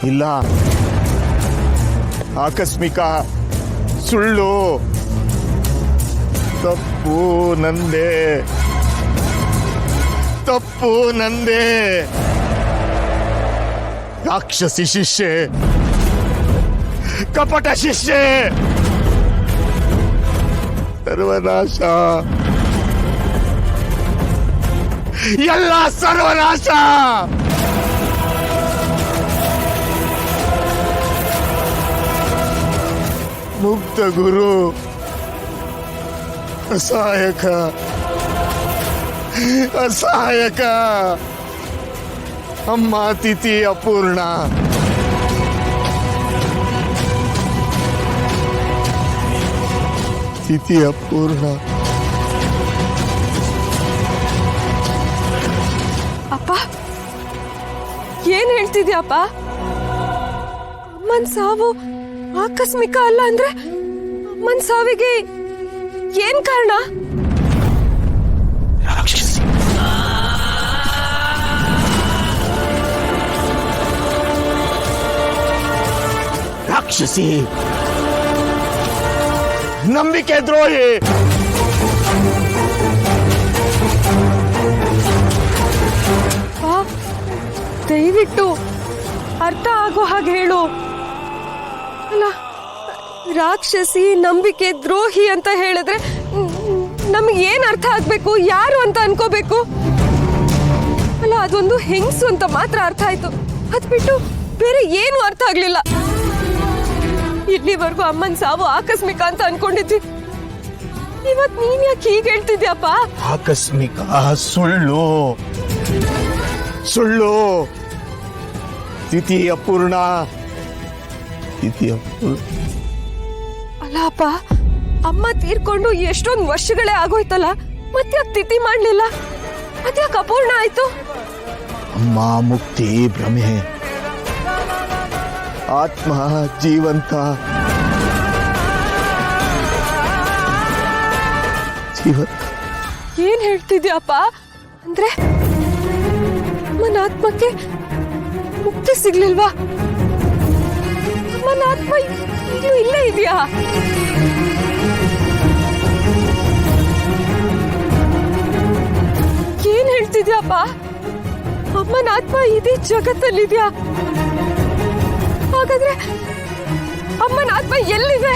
ಇಲ್ಲ, ಆಕಸ್ಮಿಕ, ಸುಳ್ಳು, ತಪ್ಪು ನಂದೇ, ತಪ್ಪು ನಂದೇ. ರಾಕ್ಷಸಿ ಶಿಷ್ಯೆ, ಕಪಟ ಶಿಷ್ಯೆ, ಸರ್ವನಾಶ, ಎಲ್ಲ ಸರ್ವನಾಶ. ಮುಕ್ತ ಗುರು, ಅಸಹಾಯಕ, ಅಸಹಾಯಕ. ಅಮ್ಮ ತಿಥಿ ಅಪೂರ್ಣ. ತಿಥಿ ಅಪೂರ್ಣ. ಅಪ್ಪ, ಏನ್ ಹೇಳ್ತಿದ್ಯಪ್ಪ? ಅಮ್ಮನ್ ಸಾವು ಆಕಸ್ಮಿಕ ಅಲ್ಲ ಅಂದ್ರೆ ಅಮ್ಮನ್ ಸಾವಿಗೆ ಏನ್ ಕಾರಣ? ರಾಕ್ಷಸಿ, ರಾಕ್ಷಸಿ, ನಂಬಿಕೆ ದ್ರೋಹಿ. ದಯವಿಟ್ಟು ಅರ್ಥ ಆಗೋ ಹಾಗೆ ಹೇಳು. ಅಲ್ಲ, ರಾಕ್ಷಸಿ, ನಂಬಿಕೆ ದ್ರೋಹಿ ಅಂತ ಹೇಳಿದ್ರೆ ನಮ್ಗೆ ಏನ್ ಅರ್ಥ ಆಗ್ಬೇಕು? ಯಾರು ಅಂತ ಅನ್ಕೋಬೇಕು? ಅಲ್ಲ, ಅದೊಂದು ಹೆಂಗಸು ಅಂತ ಮಾತ್ರ ಅರ್ಥ ಆಯ್ತು. ಅದ್ ಬಿಟ್ಟು ಬೇರೆ ಏನು ಅರ್ಥ ಆಗ್ಲಿಲ್ಲ. ಇಲ್ಲಿವರೆಗೂ ಅಮ್ಮನ್ ಸಾವು ಆಕಸ್ಮಿಕ ಅಂತ ಅನ್ಕೊಂಡಿದ್ವಿ. ಇವತ್ ನೀನ್ ಯಾಕೆ ಹೀಗೆ ಹೇಳ್ತಿದ್ಯಪ್ಪ? ಆಕಸ್ಮಿಕ, ಸುಳ್ಳು, ಸುಳ್ಳು. ತಿಥಿ ಅಪೂರ್ಣ, ತಿಥಿ ಅಪೂರ್ಣ. ಅಲ್ಲ ಅಪ್ಪ, ಅಮ್ಮ ತೀರ್ಕೊಂಡು ಎಷ್ಟೊಂದು ವರ್ಷಗಳೇ ಆಗೋಯ್ತಲ್ಲ, ಮತ್ತ್ಯಾಕೆ ತಿಥಿ ಮಾಡ್ಲಿಲ್ಲ? ಅದ್ಯಾಕೆ ಅಪೂರ್ಣ ಆಯ್ತು? ಅಮ್ಮ ಮುಕ್ತಿ ಭ್ರಮೆ, ಆತ್ಮ ಜೀವಂತ, ಜೀವಂತ. ಏನ್ ಹೇಳ್ತಿದ್ಯಪ್ಪ? ಅಂದ್ರೆ ಅಮ್ಮನ ಆತ್ಮಕ್ಕೆ ಮುಕ್ತಿ ಸಿಗ್ಲಿಲ್ವಾ? ಅಮ್ಮನ ಆತ್ಮ ಈಗಲೂ ಇಲ್ಲೇ ಇದೆಯಾ? ಏನ್ ಹೇಳ್ತಿದ್ಯಪ್ಪ? ಅಮ್ಮನ ಆತ್ಮ ಇಡೀ ಜಗತ್ತಲ್ಲಿದ್ಯಾ? ಹಾಗಾದ್ರೆ ಅಮ್ಮನ ಆತ್ಮ ಎಲ್ಲಿದೆ?